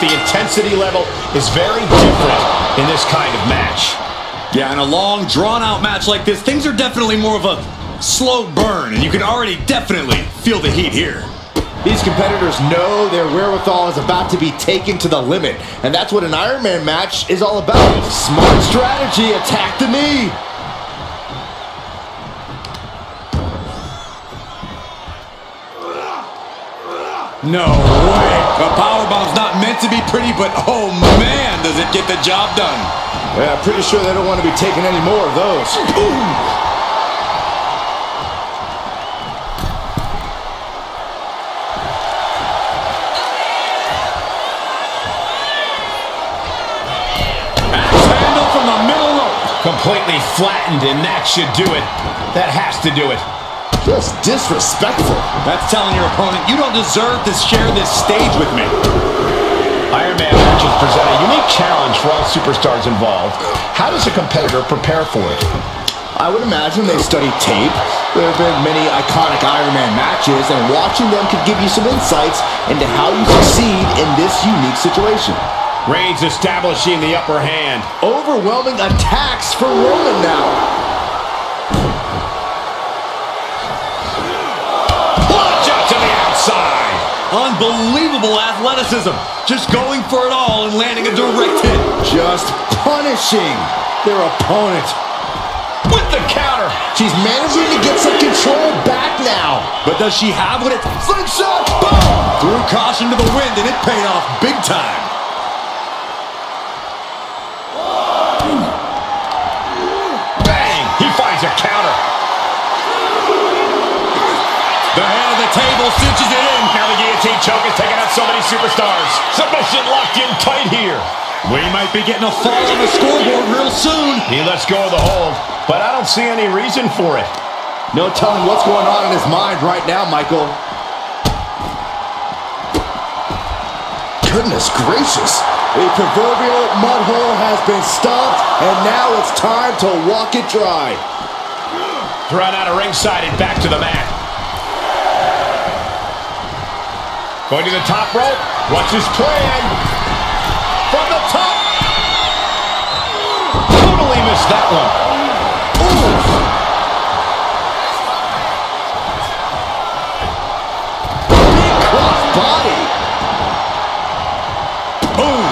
The intensity level is very different in this kind of match. Yeah, in a long, drawn-out match like this, things are definitely more of a slow burn, and you can already definitely feel the heat here. These competitors know their wherewithal is about to be taken to the limit, and that's what an Iron Man match is all about. Smart strategy, attack the knee. No way. A powerbomb's not meant to be pretty, but oh man, does it get the job done. Yeah, pretty sure they don't want to be taking any more of those. Ooh. Completely flattened, and that should do it. That has to do it. Just disrespectful. That's telling your opponent, you don't deserve to share this stage with me. Iron Man matches present a unique challenge for all superstars involved. How does a competitor prepare for it? I would imagine they study tape. There have been many iconic Iron Man matches, and watching them could give you some insights into how you succeed in this unique situation. Reigns establishing the upper hand. Overwhelming attacks for Roman now. Punch out to the outside. Unbelievable athleticism. Just going for it all and landing a direct hit. Just punishing their opponent. With the counter. She's managing to get some control back now. But does she have what it... Slingshot! Boom! Threw caution to the wind, and it paid off big time. A counter. The head of the table cinches it in. Now the guillotine choke is taking out so many superstars. Submission locked in tight here. We might be getting a fall on the scoreboard real soon. He lets go of the hold, but I don't see any reason for it. No telling what's going on in his mind right now, Michael. Goodness gracious. The proverbial mud hole has been stopped, and now it's time to walk it dry. Thrown out of ringside and back to the mat. Going to the top rope. What's his plan? From the top. Totally missed that one. Ooh. Big cross body. Boom.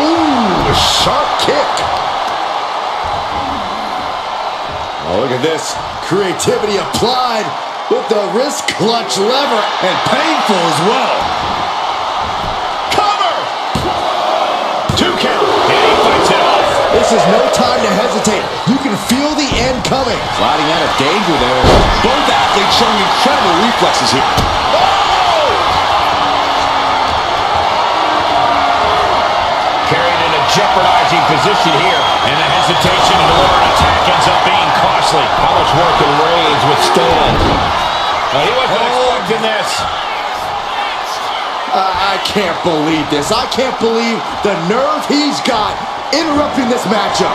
Ooh, a sharp kick. Oh, look at this. Creativity applied with the wrist clutch lever, and painful as well. Cover! 2 count, and he fights it off. This is no time to hesitate. You can feel the end coming. Sliding out of danger there. Both athletes showing incredible reflexes here. Oh! Carried in a jeopardizing position here, and the hesitation to deliver an attack ends up being costly. How much work can Reigns withstand? He wasn't expecting this. I can't believe this. I can't believe the nerve he's got interrupting this matchup.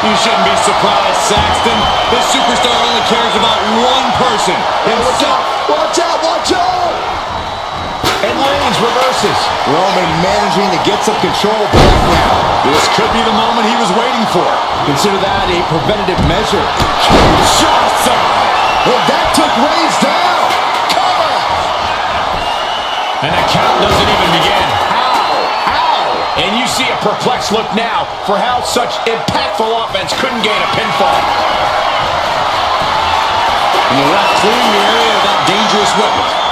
You shouldn't be surprised, Saxton. This superstar only cares about one person. Himself. Watch out, watch out! And Reigns reverses. Roman managing to get some control back now. This could be the moment he was waiting for. Consider that a preventative measure. Johnson! Well, that took Reigns down. Cover! And the count doesn't even begin. How? And you see a perplexed look now for how such impactful offense couldn't gain a pinfall. And the ref clearing the area of that dangerous weapon.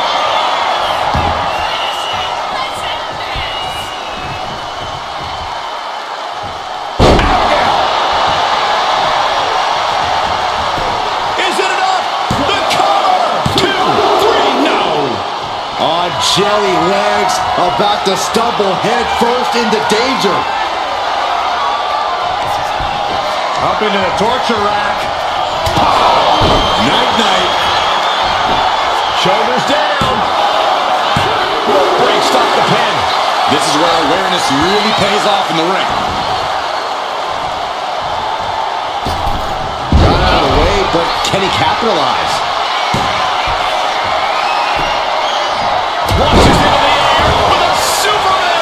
Jelly legs about to stumble head first into danger. Up into the torture rack. Night-night. Shoulders down. Breaks off the pin. This is where awareness really pays off in the ring. Got out of the way, but can he capitalize? Launches into the air with a Superman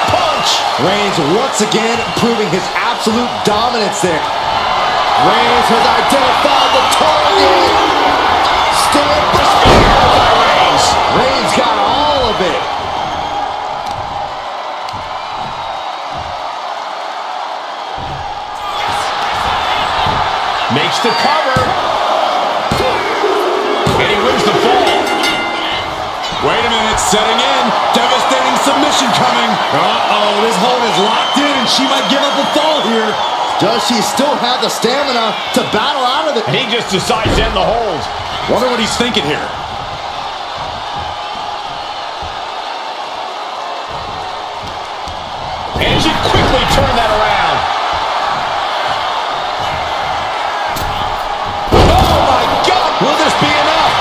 Reigns once again proving his absolute dominance there. Reigns has identified the target. Stand for spear by Reigns. Reigns got all of it. Makes the cover. And he wins the fall. Wait a minute, setting in. Devastating submission coming. Uh-oh, this hold is locked in and she might give up a fall here. Does she still have the stamina to battle out of it? He just decides to end the hold. Wonder what he's thinking here. And she quickly turned that around. Oh my God! Will this be enough?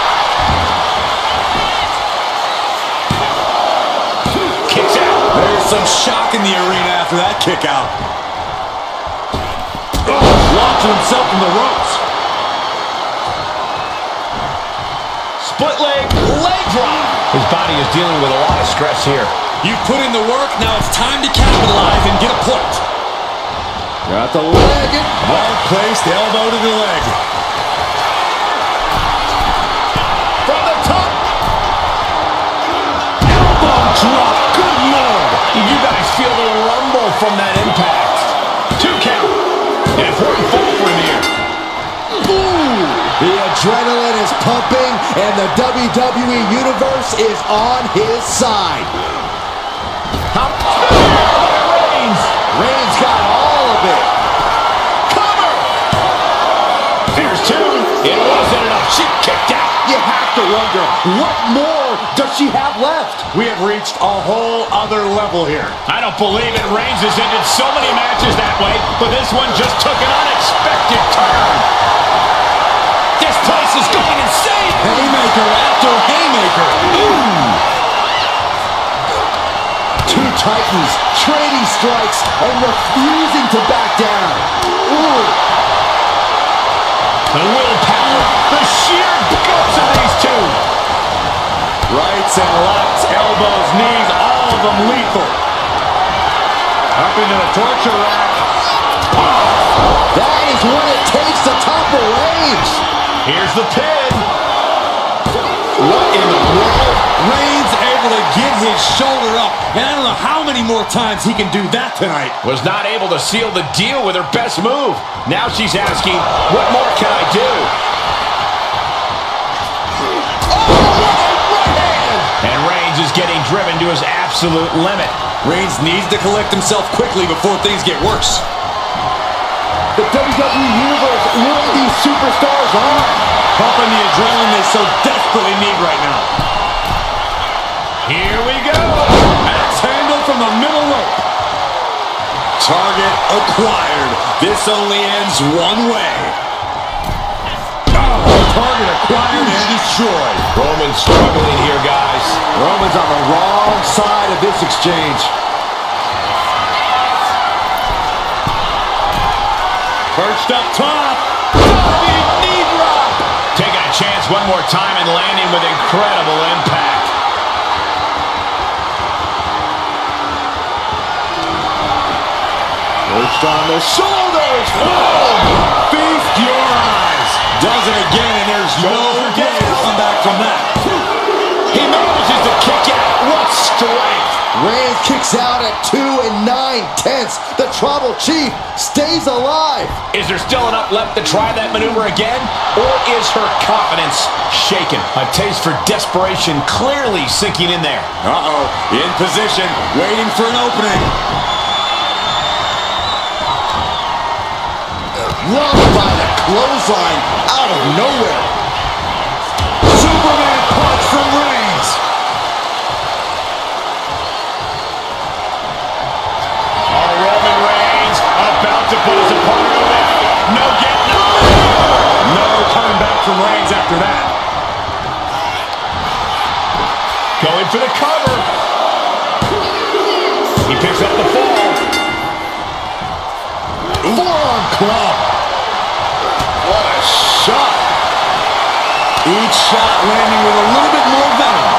Kicks out. There's some shock in the arena after that kick out. Launching himself from the ropes. Split leg drop. His body is dealing with a lot of stress here. You put in the work, now it's time to capitalize and get a point. Got the leg. Well placed, elbow to the leg. From the top. Elbow drop, good Lord. You guys feel the rumble from that impact. 2 count. And important fall for him here. Ooh, the adrenaline is pumping and the WWE Universe is on his side. Reigns got all of it. Cover. There's 2. It wasn't enough. She kicked out. You have to wonder, what more does she have left? We have reached a whole other level here. I don't believe it. Reigns has ended so many matches that way, but this one just took an unexpected turn. This place is going insane. Haymaker after haymaker. Ooh. 2 Titans trading strikes and refusing to back down. Ooh. The willpower, the sheer guts of these 2. Rights and lefts, elbows, knees, all of them lethal. Up into the torture rack. That is what it takes to topple Reigns. Here's the pin. What in the world? Reigns able to get his shoulder up. And I don't know how many more times he can do that tonight. Was not able to seal the deal with her best move. Now she's asking, what more can I do? And Reigns is getting driven to his absolute limit. Reigns needs to collect himself quickly before things get worse. The WWE Universe really these superstars on. Pumping the adrenaline they so desperately need right now. Here we go. Axe handle from the middle rope. Target acquired. This only ends one way. Target acquired and destroyed. Roman's struggling here, guys. Roman's on the wrong side of this exchange. Perched up top. Knee drop. Taking a chance one more time and landing with incredible impact. Perched on the shoulders. Feast your eyes. Does it again, and there's no way to come back from that. He manages to kick out. What strength. Reigns kicks out at 2 9/10. The Tribal Chief stays alive. Is there still enough left to try that maneuver again? Or is her confidence shaken? A taste for desperation clearly sinking in there. Uh-oh. In position, waiting for an opening. Run by the clothesline out of nowhere. Superman punch from Reigns. Roman Reigns about to put his opponent away. No getting up. No coming back from Reigns after that. Going for the cover. He picks up the fall. Forearm club. What a shot. Each shot landing with a little bit more venom.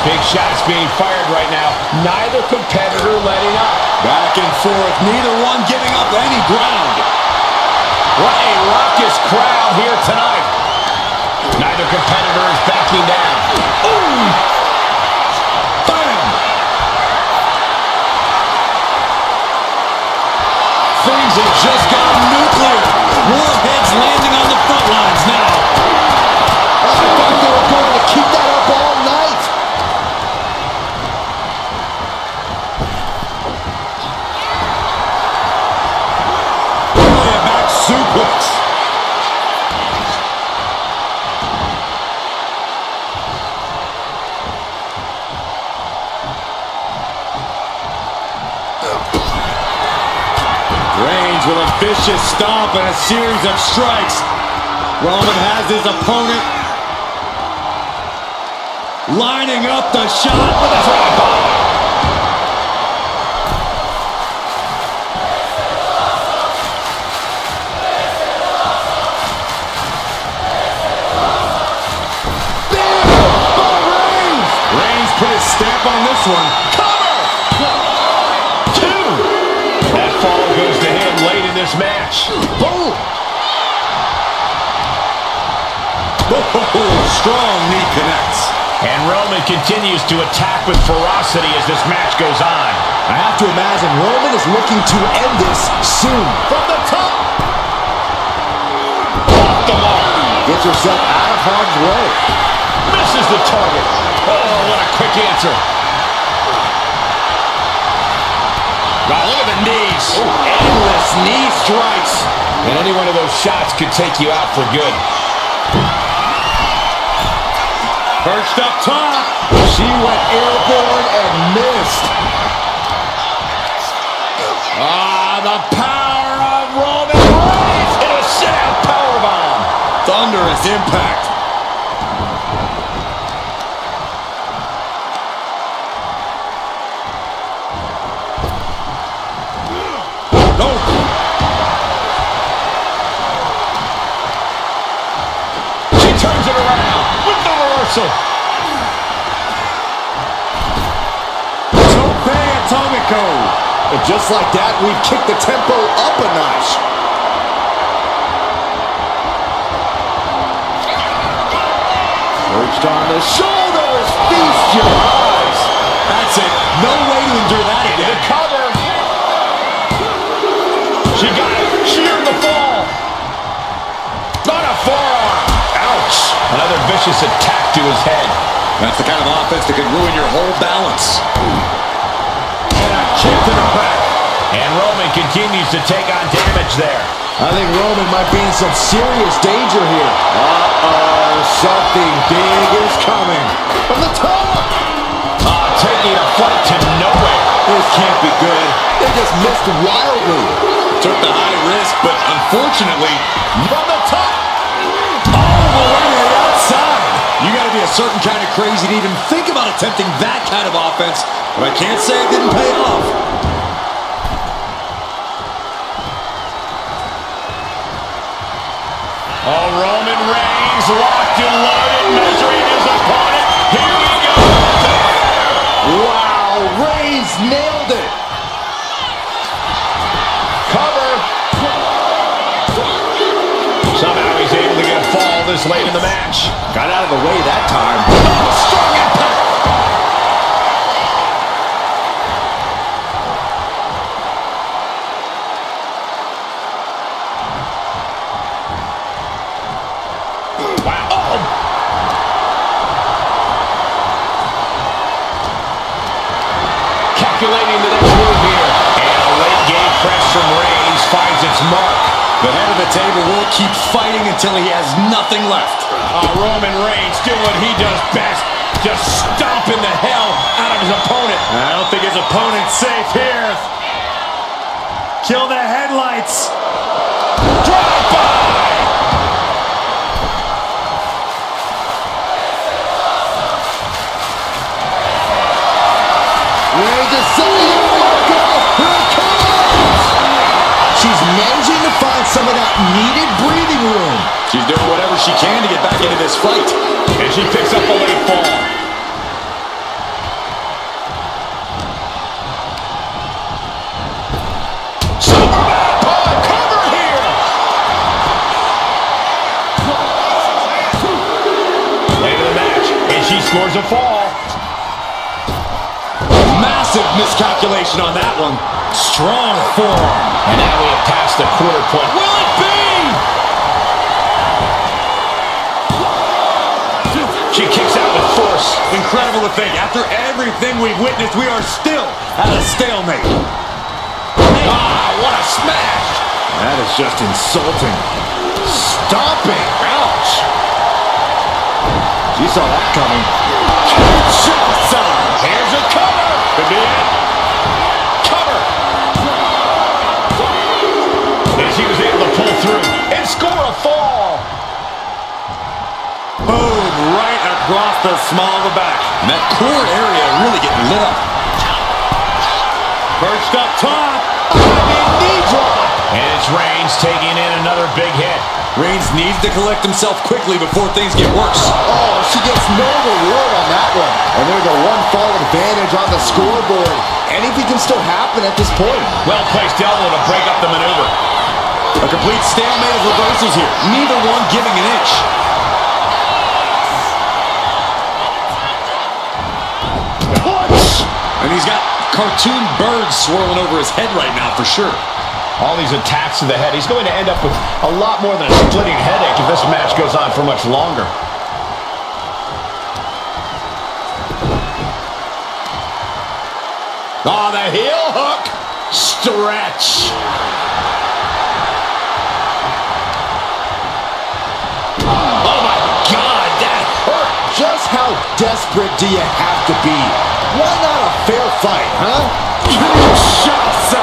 Big shots being fired right now. Neither competitor letting up. Back and forth, neither one giving up any ground. What a raucous crowd here tonight. Neither competitor is backing down. Ooh! Bam! Things have just gone nuclear. Warheads landing on the front lines now. I thought they were going to keep that up all night. Really a back suplex. Reigns with a vicious stomp and a series of strikes. Roman has his opponent lining up the shot with a front bomb. Reigns put his stamp on this one. Cover! Two! That fall goes to him late in this match. Boom! Oh, strong knee connects. And Roman continues to attack with ferocity as this match goes on. I have to imagine Roman is looking to end this soon. From the top! Off the mark. Gets herself out of harm's way. Misses the target. Oh, what a quick answer. Wow, look at the knees. Endless knee strikes. And any one of those shots could take you out for good. Perched up top. She went airborne and missed. The power of Roman Reigns. And a sit-out powerbomb. Thunderous impact. No. She turns it around with the reversal. Tope Atomico. And just like that, we've kicked the tempo up a notch. Perched on the shoulders. Feast your eyes. That's it. No way to endure that Into again. the cover. She got it. Sheared the fall. On a forearm. Ouch. Another vicious attack to his head. That's the kind of offense that could ruin your whole balance. And a kick to the back. And Roman continues to take on damage there. I think Roman might be in some serious danger here. Uh-oh, something big is coming. From the top! Taking a flight to nowhere. This can't be good. They just missed wildly. Took the high risk, but unfortunately, From the top. all the way to the outside. You got to be a certain kind of crazy to even think about attempting that kind of offense. But I can't say it didn't pay off. Oh, Roman Reigns locked and loaded, measuring his opponent. Here we go. Wow, Reigns nailed it. Cover. Somehow he's able to get a fall this late in the match. Got out of the way that time. Oh, strong impact. Wow. Oh. Calculating the next move here. And a late game press from Reigns finds its mark. The head of the table will keep fighting until he has nothing left. Roman Reigns doing what he does best. Just stomping the hell out of his opponent. I don't think his opponent's safe here. Kill the headlights. Drive by. Reigns is setting up Marco. Here it comes. She's managing to find some of that needed breathing room. She's doing whatever she can to get back into this fight. And she picks up a late fall. scores a fall. Massive miscalculation on that one. Strong forearm. And now we have passed the quarter point. Will it be? She kicks out with force. Incredible to think. After everything we've witnessed, we are still at a stalemate. Ah, what a smash. That is just insulting. Stomping. Ouch. She saw that coming. Kinshasa. Here's a cover. Could be it. Cover. And she was able to pull through and score a fall. Boom, right across the small of the back. And that core area really getting lit up. Perched up top. Knee drop. And it's Reigns taking in another big hit. Reigns needs to collect himself quickly before things get worse. Oh, she gets no reward on that one. And there's a one-fall advantage on the scoreboard. Anything can still happen at this point. Well-placed elbow to break up the maneuver. A complete stalemate of reversals here. Neither one giving an inch. And he's got cartoon birds swirling over his head right now for sure. All these attacks to the head. He's going to end up with a lot more than a splitting headache if this match goes on for much longer. Oh, the heel hook. Stretch. Oh, my God, that hurt. Just how desperate do you have to be? Why not a fair fight, huh? Kinshasa!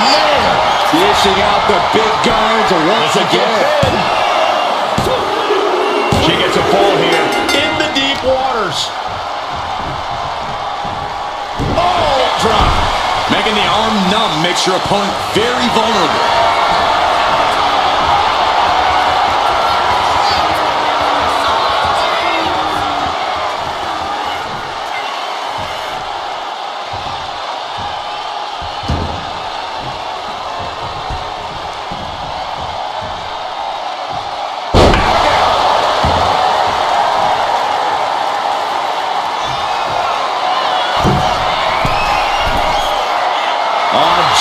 Man! Dishing out the big guns once again. She gets a fall here in the deep waters. Oh, drop. Making the arm numb makes your opponent very vulnerable.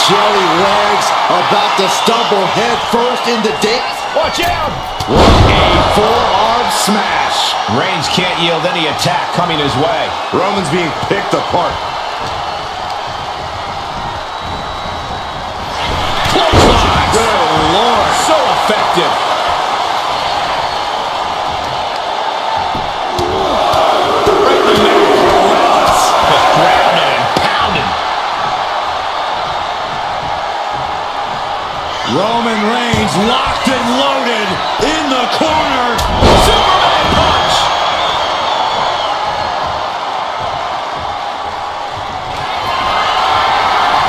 Jelly legs about to stumble head first into death. Watch out! What a forearm smash. Reigns can't yield any attack coming his way. Roman's being picked apart. Good Lord. So effective. Right in the middle. Just grounded and pounded. Roman Reigns locked and loaded in the corner. Superman punch.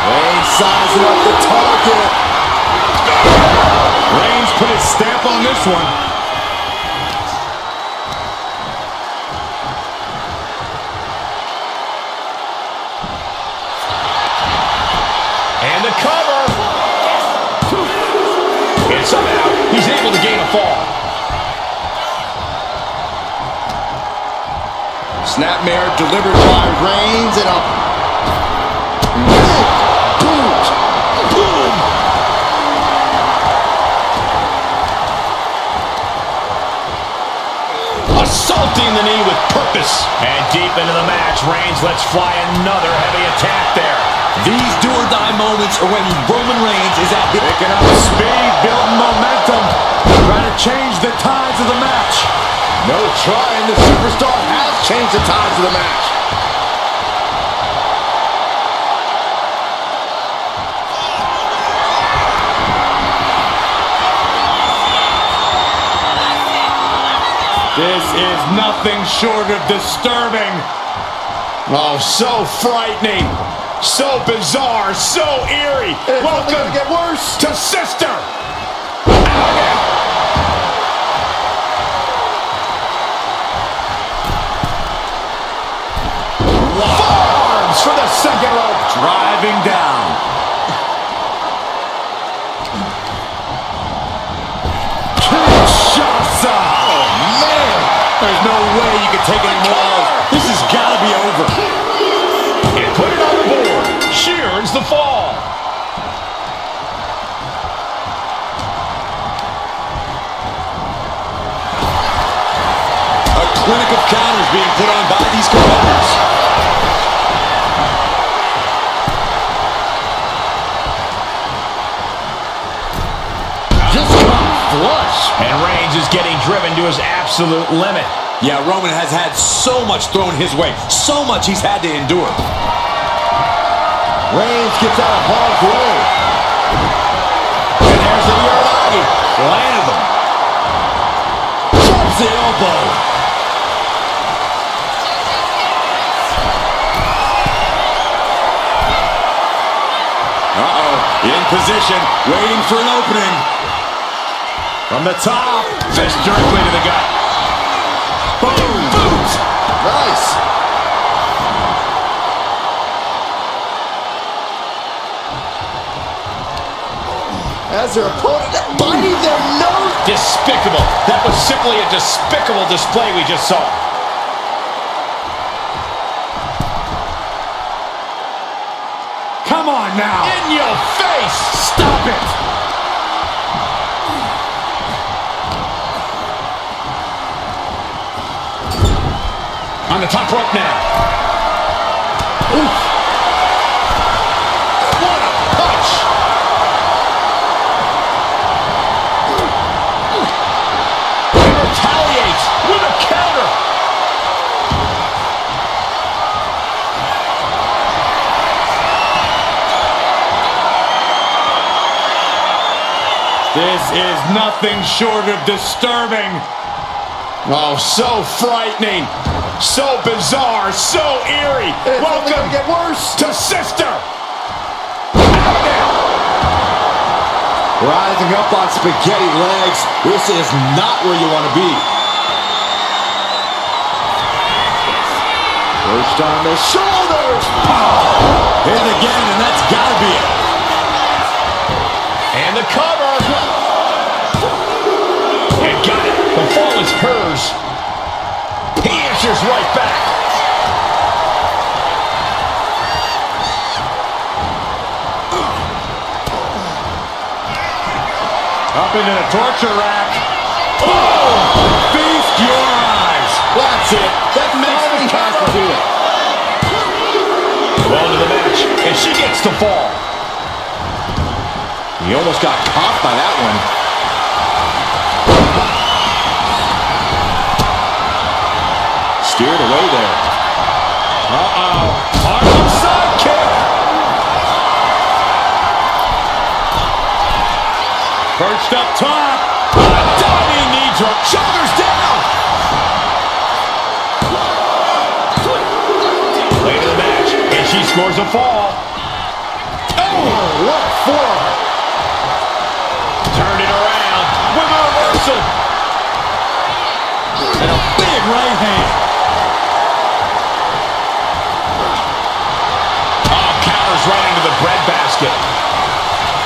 Reigns sizing up the target. Reigns put his stamp on this one. And the cover. And somehow he's able to gain a fall. Snapmare delivered by Reigns and a big boot. Boom. Assaulting the knee with purpose. And deep into the match, Reigns lets fly another heavy attack there. These do-or-die moments are when Roman Reigns is out Picking up speed, building momentum. Trying to change the tides of the match. No trying, the superstar has changed the tides of the match. This is nothing short of disturbing. Oh, so frightening. So bizarre. So eerie. It's Welcome gonna get worse. to Sister. Forearms for the second rope. Driving down. Kinshasa! Oh, man. There's no way you can take any more of those clinic of counters being put on by these competitors. Just got flush. And Reigns is getting driven to his absolute limit. Yeah, Roman has had so much thrown his way. So much he's had to endure. Reigns gets out of harm's way. And there's the Uranagi. Landed them. Drops the elbow. Uh-oh. In position, waiting for an opening. From the top. Fist directly to the gut. Boom. Boot. Nice. As their opponent biting their nose. Despicable. That was simply a despicable display we just saw. Come on now. In your face. Stop it. On the top rope now. Oof. What a punch. He retaliates with a counter. This is nothing short of disturbing. Oh, so frightening. So bizarre. So eerie. It's only Welcome gonna get worse. to Sister. Out now. Rising up on spaghetti legs. This is not where you want to be. Pushed on the shoulders. Hit it again, and that's got to be it. And the cover. And got it. The fall is hers. He answers right back. Up into the torture rack. Oh! Feast your eyes. That's it. That makes the Has to cover. do it. Well into the match. And she gets the fall. He almost got caught by that one. Steered away there. Uh-oh. Arnold sidekick. Perched up top. Diving knee drop. Shoulders down. Late in the match. And she scores a fall. Oh, what for? Turned it around with a reversal. And a big right hand. Oh, counters right into the breadbasket.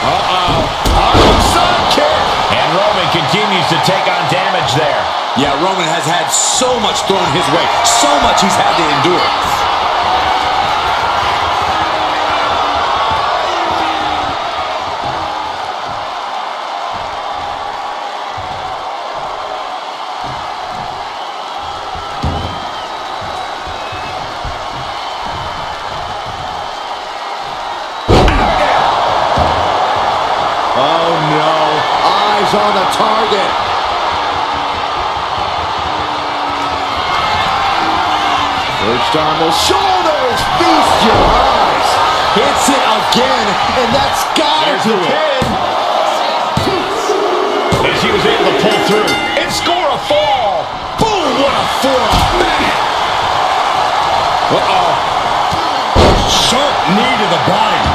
Uh-oh. Arnold sidekick. And Roman continues to take on damage there. Yeah, Roman has had so much thrown his way. So much he's had to endure. Oh no. Eyes on the target. Perched on the shoulders. Feast your eyes. Hits it again, and that's gotta Here's do the it. pin. And she was able to pull through and score a fall. Boom, what a forearm. Uh-oh. Sharp knee to the body.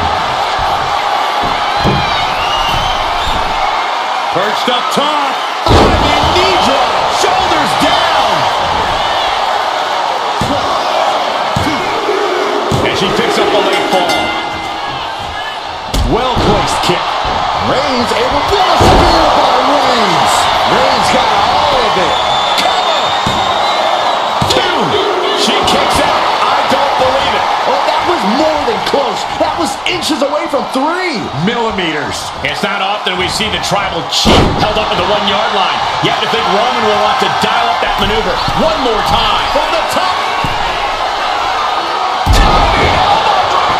Perched up top. Diving knee drop. Shoulders down. And she picks up a late fall. Well-placed kick. Reigns able to get a spear by Reigns. Reigns got all of it. Cover. Two. She kicks out. I don't believe it. Oh, that was more than close. That was inches inches away from 3. Millimeters. It's not often we see the tribal chief held up at the 1-yard line. You have to think Roman will want to dial up that maneuver one more time. From the top.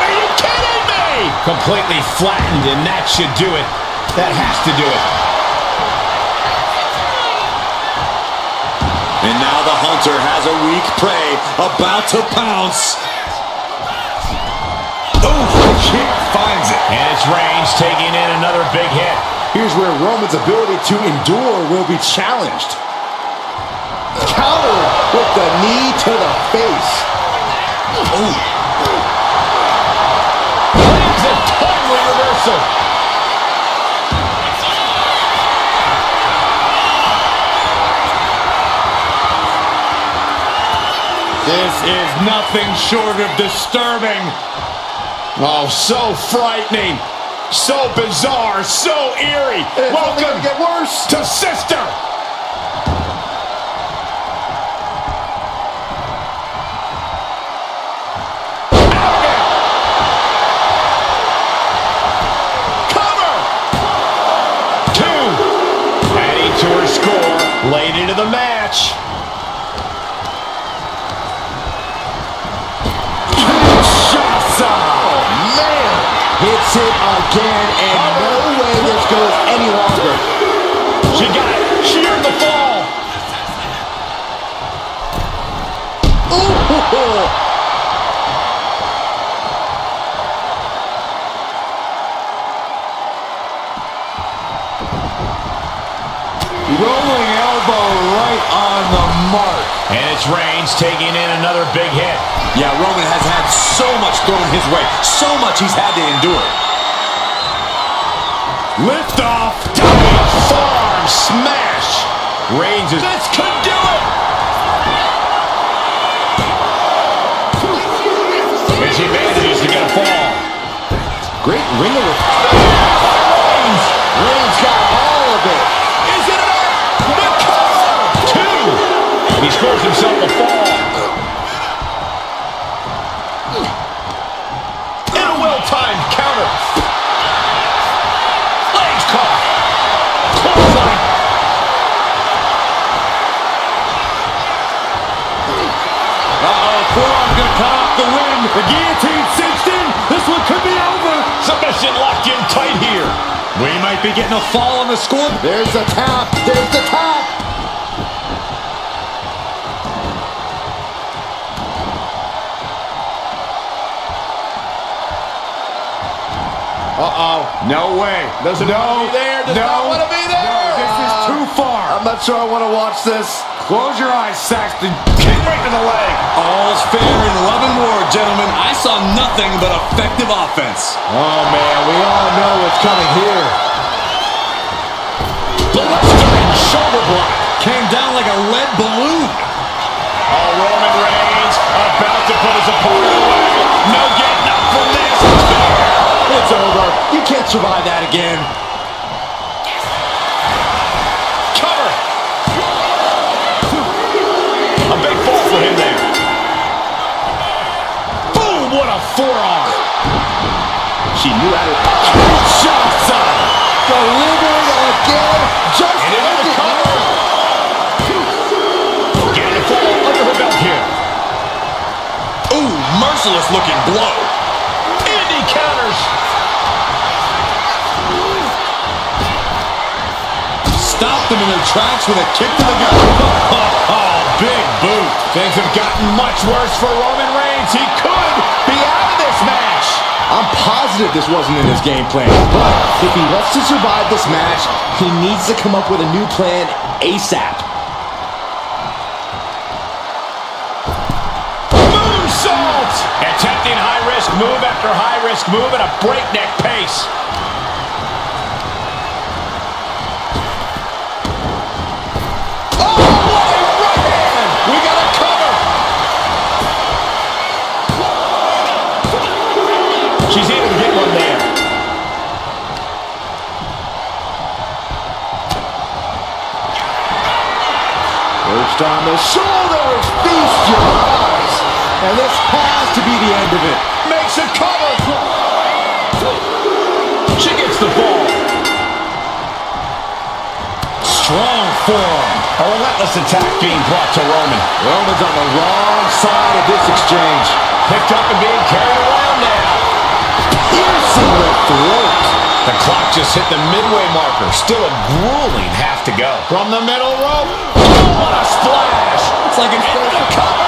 Are you kidding me? Completely flattened, and that should do it. That has to do it. And now the hunter has a weak prey about to pounce. Oh, the kick finds it. And it's Reigns taking in another big hit. Here's where Roman's ability to endure will be challenged. Counter with the knee to the face. Oh. Reigns a timely reversal. This is nothing short of disturbing. Oh, so frightening. So bizarre. So eerie. It's only Welcome gonna get worse. to Sister. Cover. 2. Adding to her score. Late into the match. Hits it again, and no way this goes any longer. She got it. She earned the fall. Ooh. Rolling elbow right on the mark. And it's Reigns taking in another big hit. Yeah, Roman has had so much thrown his way. So much he's had to endure. Lift off. Diving forearm smash. Reigns is... This could do it. And she manages to get a fall. Great ringer with Reigns. Reigns got all of it. Is it enough? The cover. 2. He scores himself a fall. And a well-timed counter. Legs caught. Clothesline. Forearm's gonna cut off the wind. The guillotine cinched in. This one could be over. Submission locked in tight here. We might be getting a fall on the score. There's the tap. There's the tap. Uh-oh. No way. Doesn't want to be there. Does not want to be there. No, this is too far. I'm not sure I want to watch this. Close your eyes, Saxton. Kick right to the leg. All's fair in love and war, gentlemen. I saw nothing but effective offense. Oh, man. We all know what's coming here. Blistering shoulder block. Came down like a lead balloon. Oh, Roman Reigns about to put his opponent away. No getting up from this. It's over. You can't survive that again. Cover. A big fall for him there. Boom, what a forearm. She knew how to... Shots on. Delivered again. Just And into the cover. Getting a fall under her belt here. Ooh, merciless looking blow. Indy counters. Stopped them in their tracks with a kick to the gut. Oh, big boot. Things have gotten much worse for Roman Reigns. He could be out of this match. I'm positive this wasn't in his game plan, but if he wants to survive this match, he needs to come up with a new plan ASAP. Moonsault! Attempting high-risk move after high-risk move at a breakneck pace. She's able to get one there. Perched on the shoulders, feast your eyes. And this has to be the end of it. Makes a cover. strong forearm. A relentless attack being brought to Roman. Roman's on the wrong side of this exchange. Picked up and being carried around now. Piercing the throat. The clock just hit the midway marker. Still a grueling half to go. From the middle rope. Oh, what a splash. It's like it's into the cover.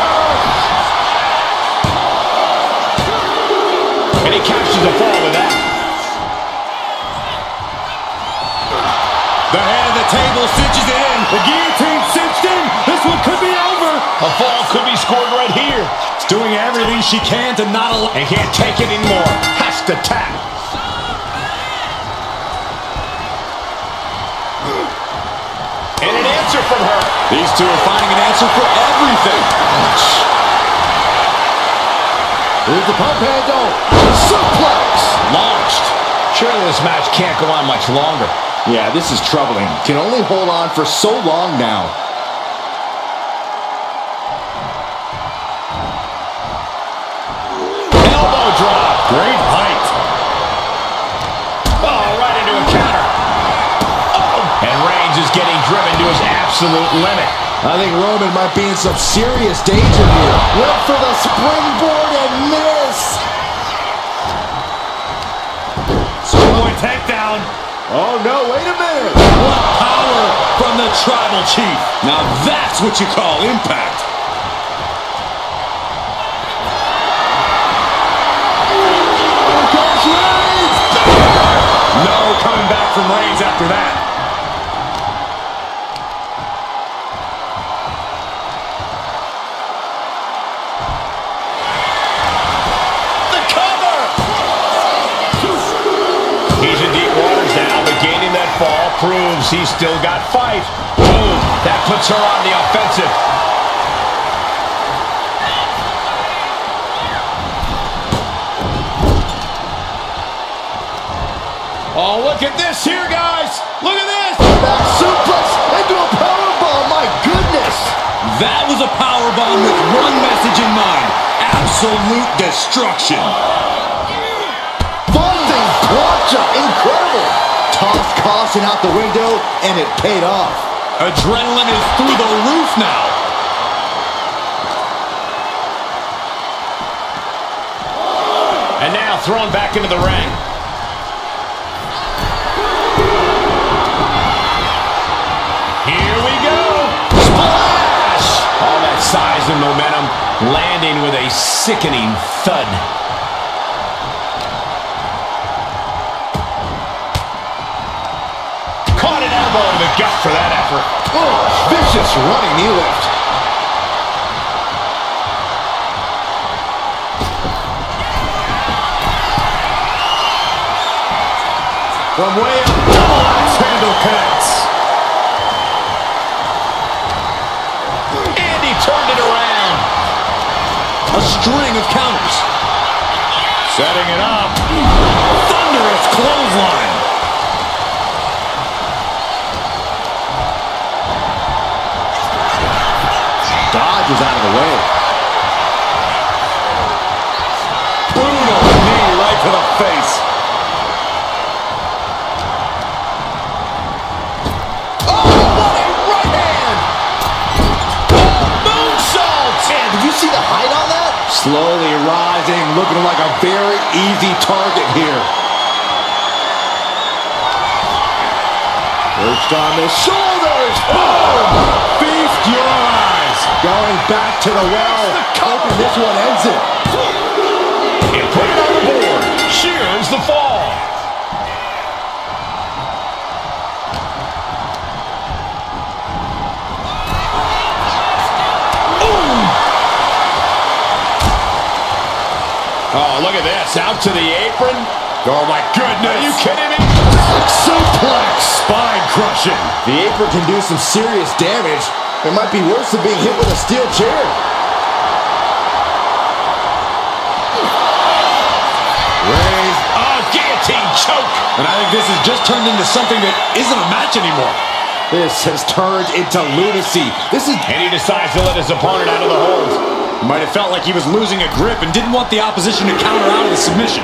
And he captures the fall with that. The head of the table cinches it in. The guillotine cinched in. This one could be over. A fall could be scored right here. Doing everything she can to not allow. And can't take it anymore. Has to tap. And an answer from her. These two are finding an answer for everything. Here's the pump handle. Suplex. Launched. Surely this match can't go on much longer. Yeah, this is troubling. Can only hold on for so long now. Elbow drop. Great height. Oh, right into a counter. Oh, and Reigns is getting driven to his absolute limit. I think Roman might be in some serious danger here. Went for the springboard and miss. Boy, takedown. Oh, no, wait a minute. What power from the Tribal Chief. Now that's what you call impact. Here comes Reigns. No coming back from Reigns after that. The cover. He's in deep waters now, but gaining that fall proves he's still got fight. Boom. That puts her on the offensive. Oh, look at this here, guys. Look at this. Back suplex into a powerbomb. My goodness. That was a powerbomb with one message in mind. Absolute destruction. Vaulting plancha. Incredible. Tossed caution out the window, and it paid off. Adrenaline is through the roof now. And now thrown back into the ring. Here we go. Splash! All that size and momentum landing with a sickening thud. Caught an elbow to the gut for that effort. Oh, vicious running knee lift. From way up, double axe handle connects. And he turned it around. A string of counters. Setting it up. Thunderous clothesline. Dodges out of the way. Brutal knee right to the face. Oh, what a right hand! Oh, moonsault! Man, did you see the height on that? Slowly rising, looking like a very easy target here. Perched on the shoulders. Boom! Feast your eyes. Going back to the well. Hoping this one ends it. And put it on the board. Shears the fall. Ooh. Oh, look at this. Out to the apron. Oh, my goodness. Are you kidding me? Suplex. Spine crushing. The apron can do some serious damage. It might be worse than being hit with a steel chair. Reigns. Oh, guillotine choke. And I think this has just turned into something that isn't a match anymore. This has turned into lunacy. And he decides to let his opponent out of the hold. Might have felt like he was losing a grip and didn't want the opposition to counter out of the submission.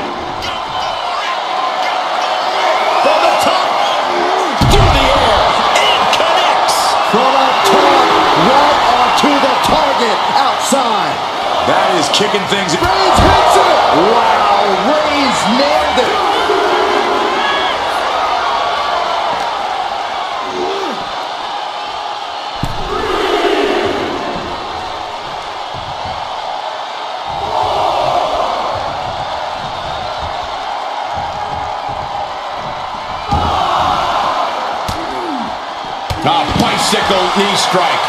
From the top. Through the air. And connect. to the target outside. That is kicking things. Reigns hits it. Wow, Reigns nailed it. Bicycle knee strike.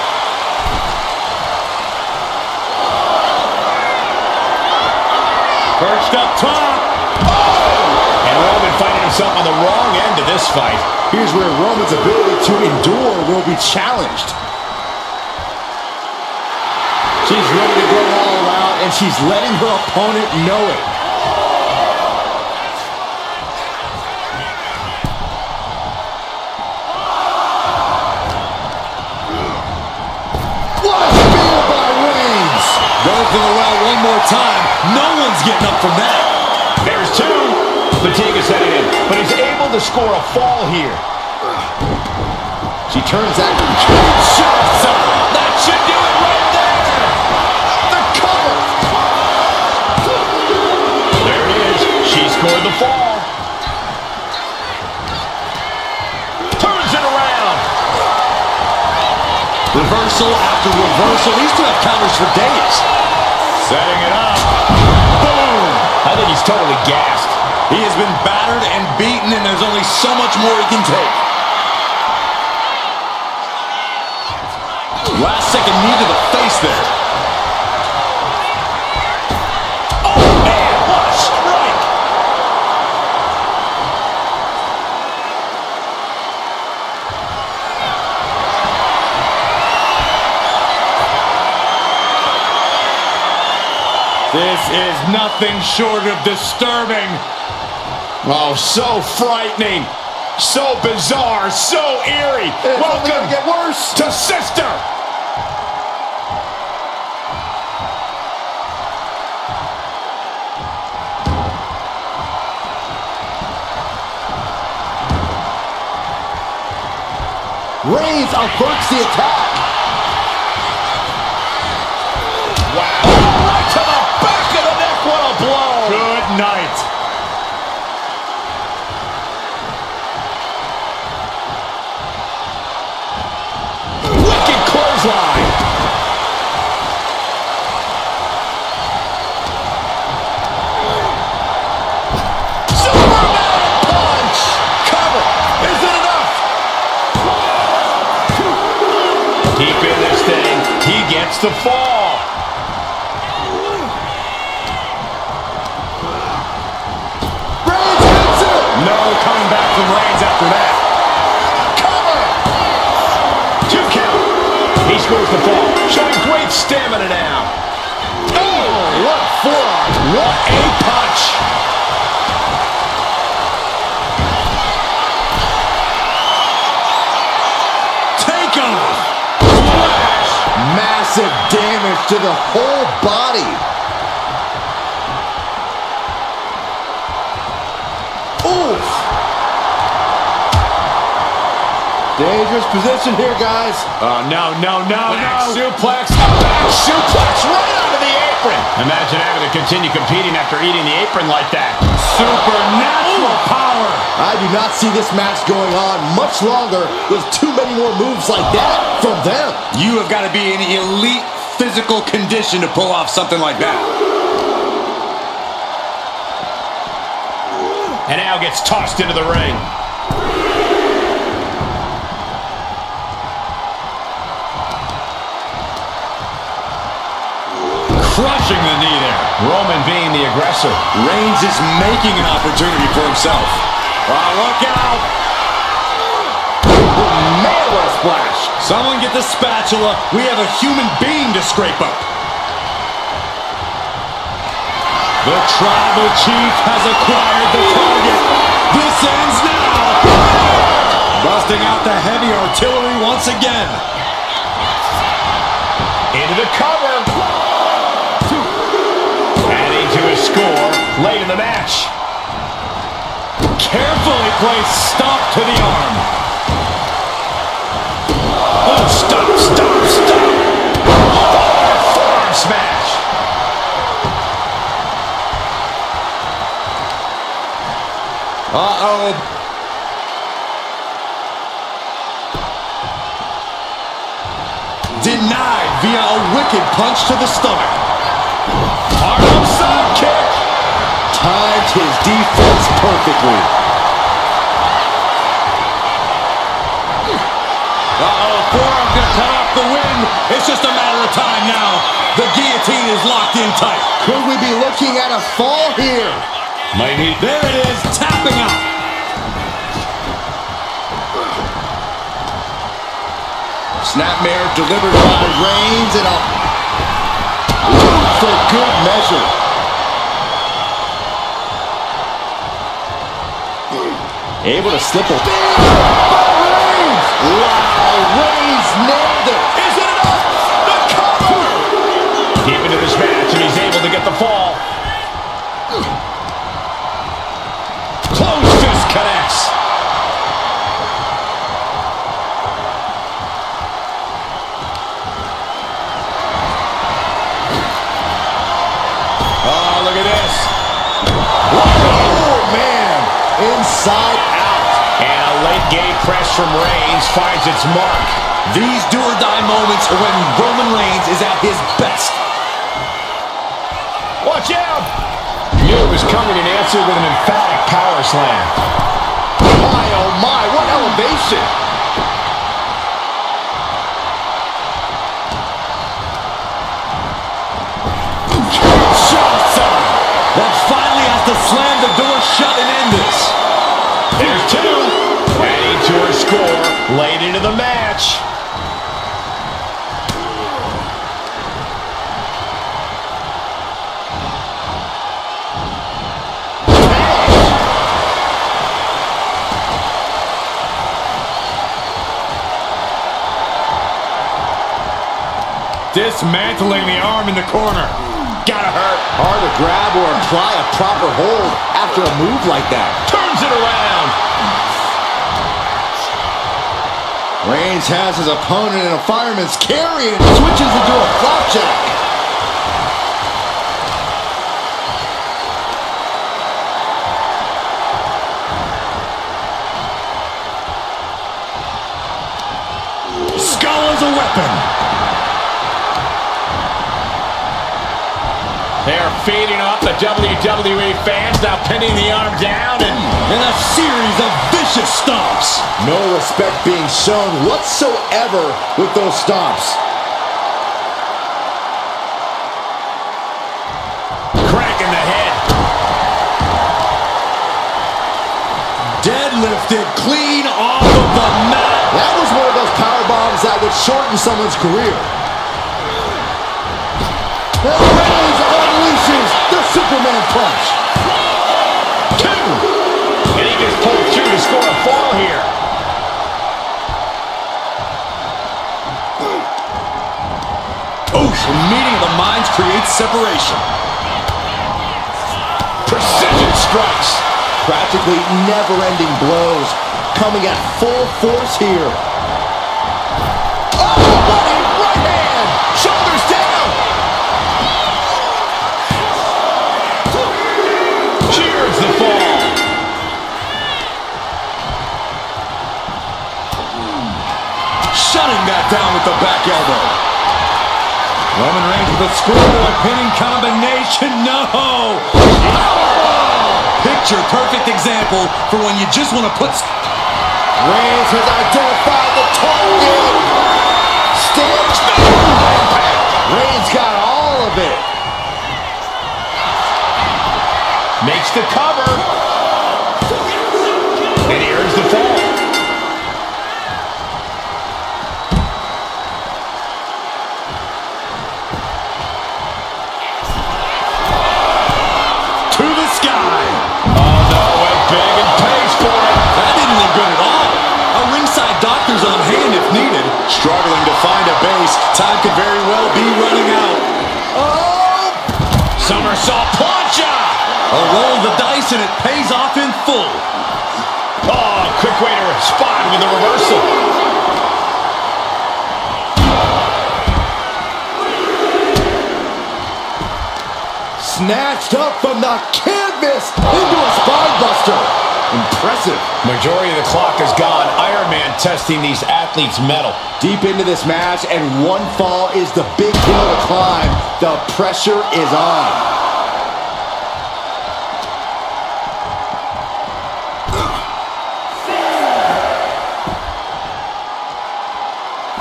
Perched up top. Oh! And Roman finding himself on the wrong end of this fight. Here's where Roman's ability to endure will be challenged. She's ready to go all out, and she's letting her opponent know it. What a spear by Reigns! Goes to the well one more time. No one's getting up from that. There's two. Fatigue is setting in, but he's able to score a fall here. She turns that. That should do it right there. The cover. There it is. She scored the fall. Turns it around. Reversal after reversal. These two have counters for days. Setting it up. Boom. I think he's totally gassed. He has been battered and beaten, and there's only so much more he can take. Last second knee to the face there. Oh, man, what a strike. This is nothing short of disturbing. Oh, so frightening. So bizarre. So eerie. It's only Welcome gonna get worse. to Sister. Reigns averts the attack. Wow. Right to the back of the neck. What a blow. Good night. Wicked clothesline. Superman punch. Cover. Is it enough? Deep in this thing. He gets the fall. Reigns hits it. No coming back from Reigns after that. Cover. 2 count. He scores the fall, showing great stamina now. Oh, what a forearm. What a punch. Take off. Flash. Massive damage to the whole body. Oof. Dangerous position here, guys. Oh, no. Back suplex. Back suplex right onto the apron. Imagine having to continue competing after eating the apron like that. Supernatural power. I do not see this match going on much longer with too many more moves like that from them. You have got to be in elite physical condition to pull off something like that. And now gets tossed into the ring. Crushing the knee there. Roman being the aggressor. Reigns is making an opportunity for himself. Oh, look out. Man, what a splash. Someone get the spatula. We have a human being to scrape up. The tribal chief has acquired the target. This ends now. Busting out the heavy artillery once again. Into the cover. Adding to his score late in the match. Carefully placed stomp to the arm. Oh, stop. Uh-oh. Denied via a wicked punch to the stomach. Arm side kick. Timed his defense perfectly. Uh-oh, forearm gonna cut off the win. It's just a matter of time now. The guillotine is locked in tight. Could we be looking at a fall here? There it is, tapping out. Snapmare delivered by Reigns and a for good measure. Able to slip a Reigns! Wow, Reigns nailed it! Is it enough? The cover! Deep into this match, and he's able to get the fall. Close fist connects. Oh, look at this. Oh, man! Inside out. And a late game press from Reigns finds its mark. These do-or-die moments are when Roman Reigns is at his best. Watch out! Knew it was coming and answered with an emphatic power slam. My, oh my, what elevation! That finally has to slam the door shut and end this. There's two. Adding to her score late into the match. Dismantling the arm in the corner. Gotta hurt. Hard to grab or apply a proper hold after a move like that. Turns it around. Reigns has his opponent in a fireman's carry and switches into a flapjack. Skull is a weapon. They're feeding off the WWE fans, now pinning the arm down and A series of vicious stomps. No respect being shown whatsoever with those stomps. crack in the head. Deadlifted clean off of the mat. That was one of those power bombs that would shorten someone's career. Reigns unleashes the Superman punch. Two. And he just pulled through to score a fall here. Oof, a meeting of the minds creates separation. Precision strikes. Practically never-ending blows coming at full force here. Oh, what a right hand! Shoulders down! Cheers the fall. Shutting that down with the back elbow. Roman Reigns with a schoolboy pinning combination. No! Picture-perfect example for when you just want to put... Reigns has identified the target. Stance. Reigns got all of it. Makes the cover. And he earns the fall. To the sky. Oh no, went big and pays for it. That didn't look good at all. A ringside doctor's on hand if needed. Struggling to find a base. Time could very well be running out. Oh! Somersault plancha. A roll of the dice and it pays off in full. Oh, quick way to respond with the reversal. Snatched up from the canvas into a spine buster. Impressive. Majority of the clock is gone. Iron Man testing these athletes' mettle. Deep into this match, and one fall is the big hill to climb. The pressure is on.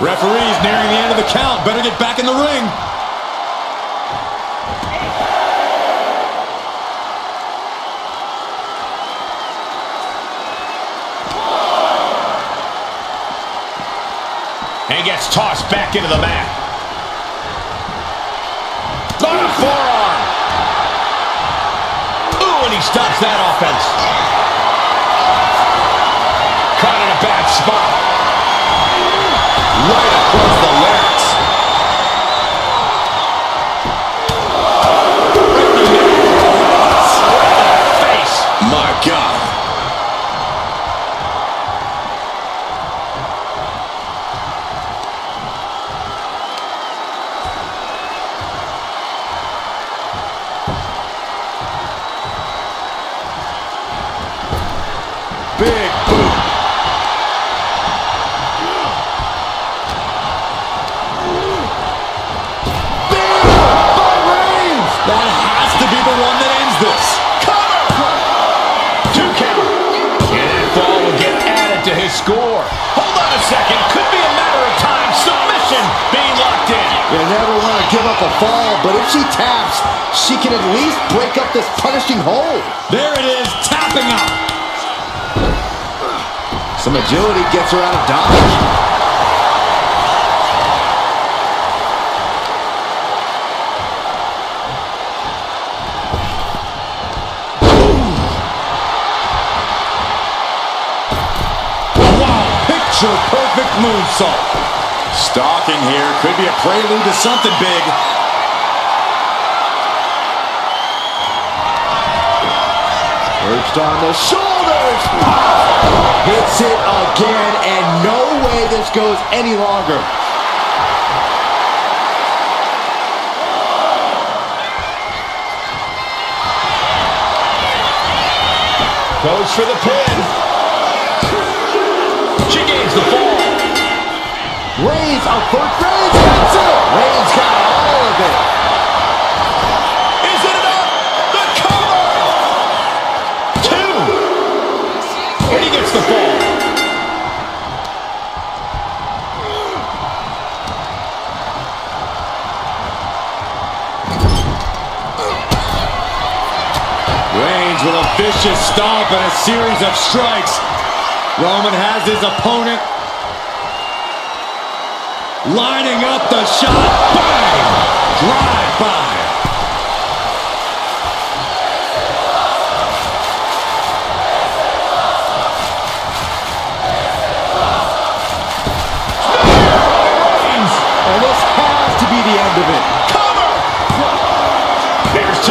Referee's nearing the end of the count. Better get back in the ring. And he gets tossed back into the mat. On a forearm. Ooh, and he stops that offense. Caught in a bad spot. Right across the larynx. Right in the face. My God. Big boot. That has to be the one that ends this. Cover! 2 count. And that fall will get added to his score. Hold on a second. Could be a matter of time. Submission being locked in. You never want to give up a fall, but if she taps, she can at least break up this punishing hold. There it is, tapping out. Some agility gets her out of dodge. Perfect moonsault. Stalking here could be a prelude to something big. Perched on the shoulders. Hits it again, and no way this goes any longer. Goes for the pin. She gains the fall. Reigns, a first Reigns, that's it. Reigns got all of it. Is it enough? The cover! 2. And he gets the fall. Reigns with a vicious stomp and a series of strikes. Roman has his opponent lining up the shot. Bang! Drive by. And this has to be the end of it. Cover! There's 2.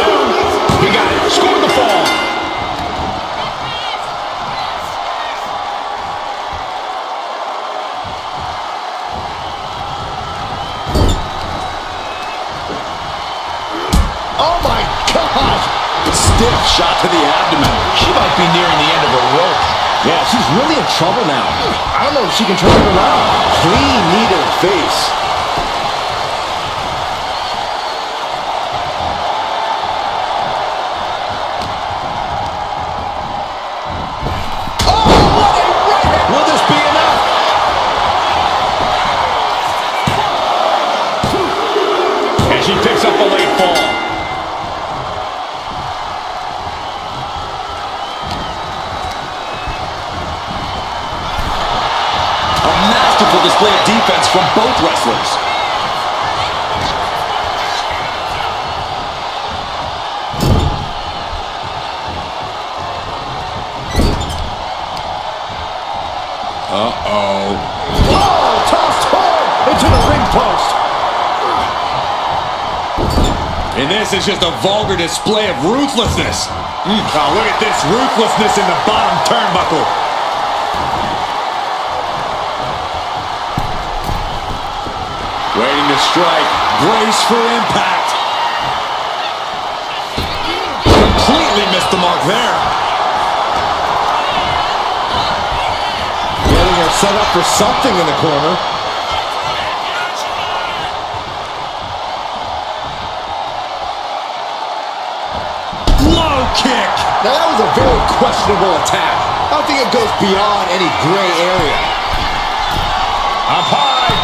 He got it. Scored the fall. Oh my gosh! Stiff shot to the abdomen. She might be nearing the end of her rope. Yeah, she's really in trouble now. I don't know if she can turn it around. Clean knee to the face. Oh, what a right hand! Will this be enough? And she picks up a late fall. Display of defense from both wrestlers. Uh-oh. Oh, tossed hard into the ring post. And this is just a vulgar display of ruthlessness. Oh, look at this ruthlessness in the bottom turnbuckle. Waiting to strike. Brace for impact. Completely missed the mark there. set up for something in the corner. Low kick. Now that was a very questionable attack. I don't think it goes beyond any gray area. Up high.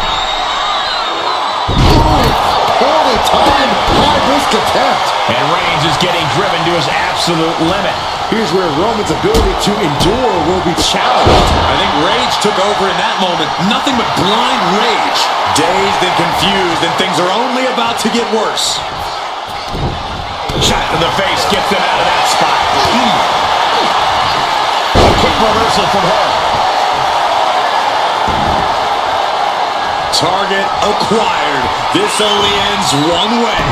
Poorly timed, high-risk attempt. And Reigns is getting driven to his absolute limit. Here's where Roman's ability to endure will be challenged. I think rage took over in that moment. Nothing but blind rage. Dazed and confused, and things are only about to get worse. Shot to the face gets them out of that spot. A quick reversal from her. Target acquired. This only ends one way.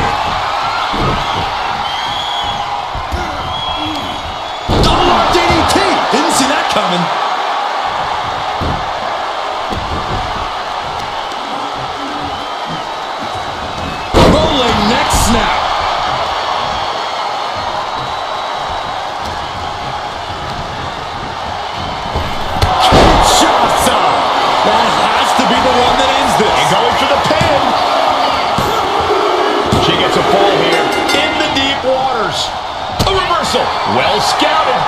Oh, DDT! Didn't see that coming. Rolling neck snap. That has to be the one that ends this. And going for the pin. She gets a fall here in the deep waters. A reversal. Well scouted.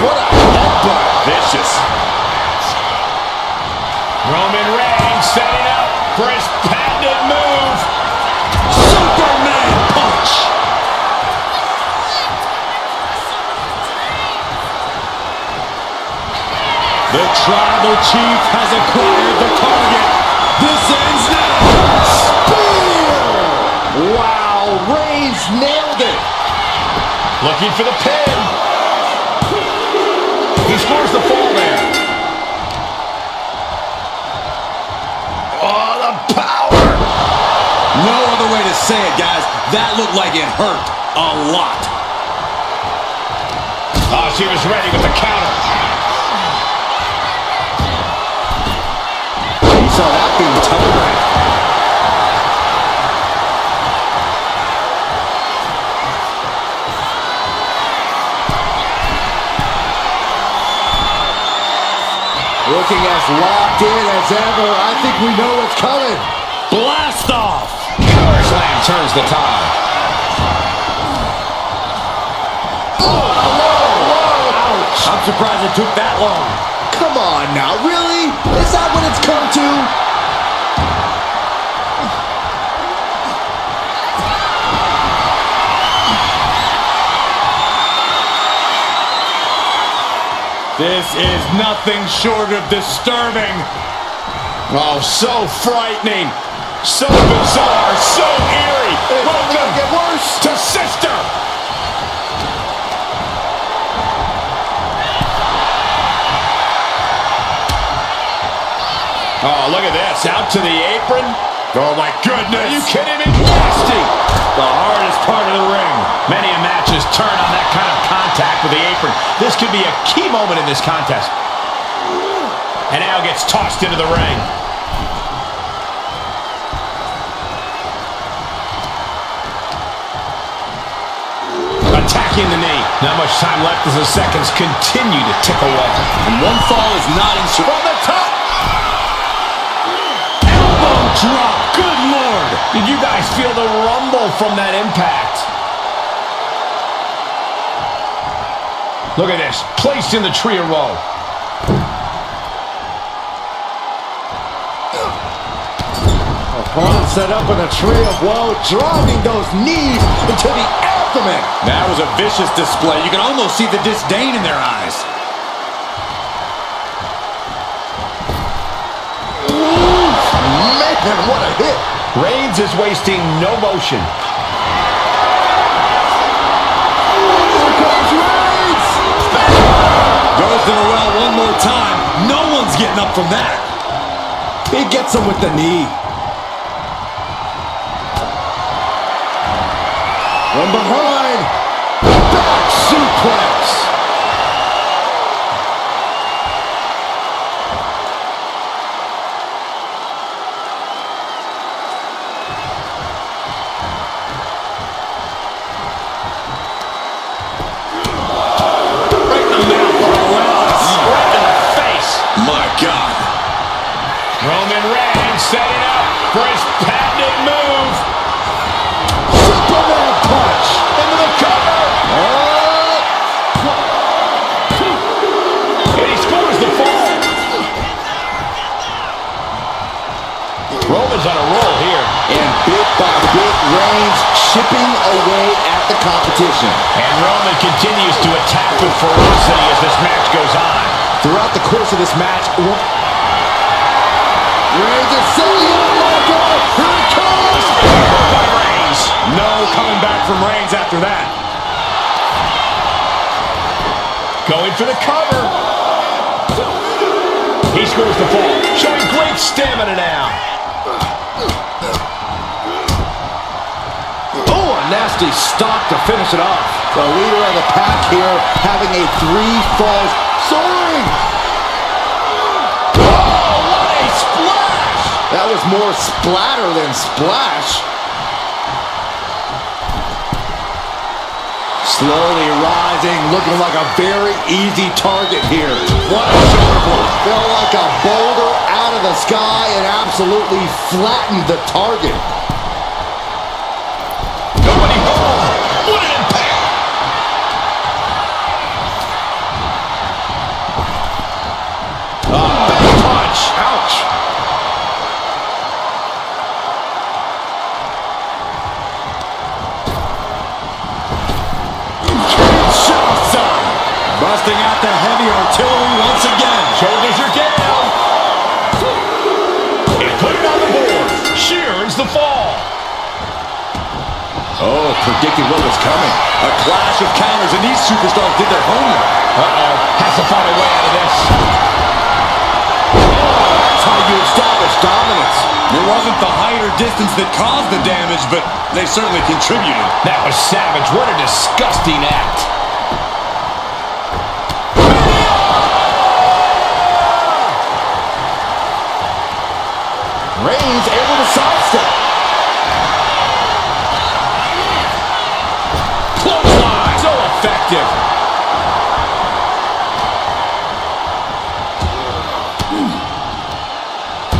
What a headbutt. Vicious. Roman Reigns setting up for his patented move. Superman punch. The tribal chief has acquired the target. This ends now. Spear! Wow, Reigns nailed it. Looking for the pin. He scores the fall there. Oh, the power. No other way to say it, guys. That looked like it hurt a lot. Oh, she was ready with the counter. You saw that being telegraphed. Looking as locked in as ever. I think we know what's coming. Blast off. Power slam turns the tide. Ouch. I'm surprised it took that long. Come on now, really? Is that what it's come to? This is nothing short of disturbing. Oh, so frightening. So bizarre. So eerie. Welcome Get worse. to Sister. Oh, look at this. Out to the apron. Oh, my goodness. Are you kidding me? Nasty. The hardest part of the ring. Many a matches turn on that kind of contact with the apron. This could be a key moment in this contest. And now gets tossed into the ring. Attacking the knee. Not much time left as the seconds continue to tick away. And one fall is not From insurmountable. the top. Elbow drop. Good Lord. Did you guys feel the rumble from that impact? Look at this. Placed in the tree of woe. Opponent set up in a tree of woe, driving those knees into the abdomen. That was a vicious display. You can almost see the disdain in their eyes. Man, what a hit. Reigns is wasting no motion. Goes to the well one more time. No one's getting up from that. He gets him with the knee. From behind. Back suplex. Right in the mouth. Right in the face. My God. setting up for his patented move. Superman punch. Into the cover. And he scores the fall. Roman's on a roll here. And bit by bit, Reigns chipping away at the competition. And Roman continues to attack with ferocity as this match goes on. Throughout the course of this match, Reigns is setting up like here it comes! By Reigns. No coming back from Reigns after that. Going for the cover. He scores the fall, showing great stamina now. Oh, a nasty stop to finish it off. The leader of the pack here having a 3 falls soaring. Oh, what a splash! That was more splatter than splash. Slowly rising, looking like a very easy target here. What a shoulder block. Fell like a boulder out of the sky and absolutely flattened the target. Nobody home. What an impact! Back punch. Ouch. Busting out the heavy artillery once again. Shoulders are down. And put it on the board. Shears the fall. Oh, predicted what was coming. A clash of counters, and these superstars did their homework. Has to find a way out of this. That's how you establish dominance. It wasn't the height or distance that caused the damage, but they certainly contributed. That was savage. What a disgusting act. Reigns able to sidestep. Clothesline. So effective.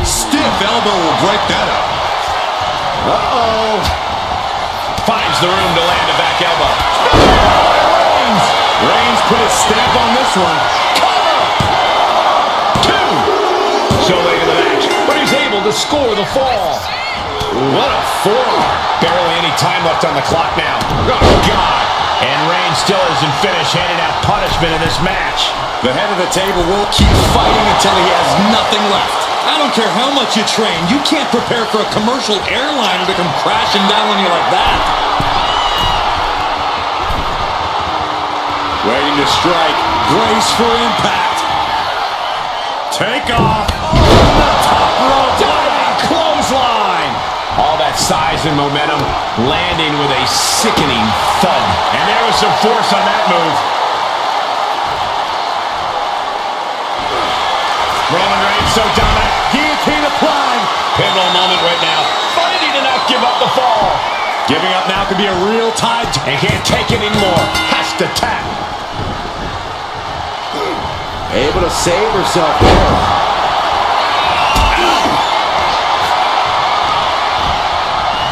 Stiff elbow will break that up. Uh-oh. Finds the room to land a back elbow. Reigns put his stamp on this one. Cover. 2. So late in the match, but he's able to score the fall. What a forearm. Barely any time left on the clock now. Oh, God. And Reigns still isn't finished handing out punishment in this match. The head of the table will keep fighting until he has nothing left. I don't care how much you train. You can't prepare for a commercial airliner to come crashing down on you like that. Waiting to strike. Brace for impact. Take off. The top rope. Diving clothesline. All that size and momentum landing with a sickening thud. And there was some force on that move. Roman Reigns so dominant. Guillotine applied. Pivotal moment right now. Fighting to not give up the fall. Giving up now could be a real tide. And can't take it anymore. Has to tap. Able to save herself there.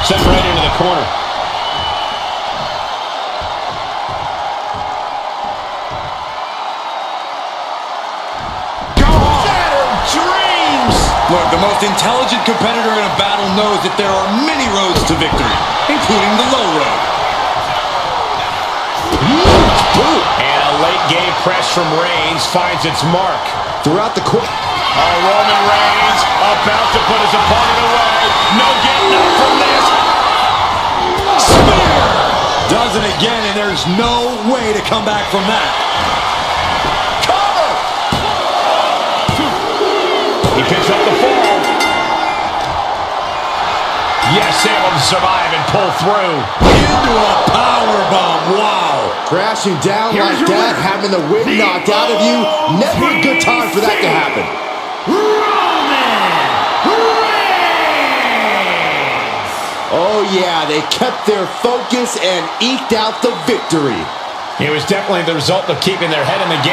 Sent right into the corner. Shattered dreams! Look, the most intelligent competitor in a battle knows that there are many roads to victory, including the low road. And a late game press from Reigns finds its mark. Throughout the court. Roman Reigns about to put his opponent away. No getting up from this. Spear! Does it again, and there's no way to come back from that. Cover! He picks up the fall. Yes, able to survive and pull through. Into a powerbomb, wow. Crashing down like that, having the wind knocked out of you. Never a good time for that to happen. Oh yeah, they kept their focus and eked out the victory. It was definitely the result of keeping their head in the game.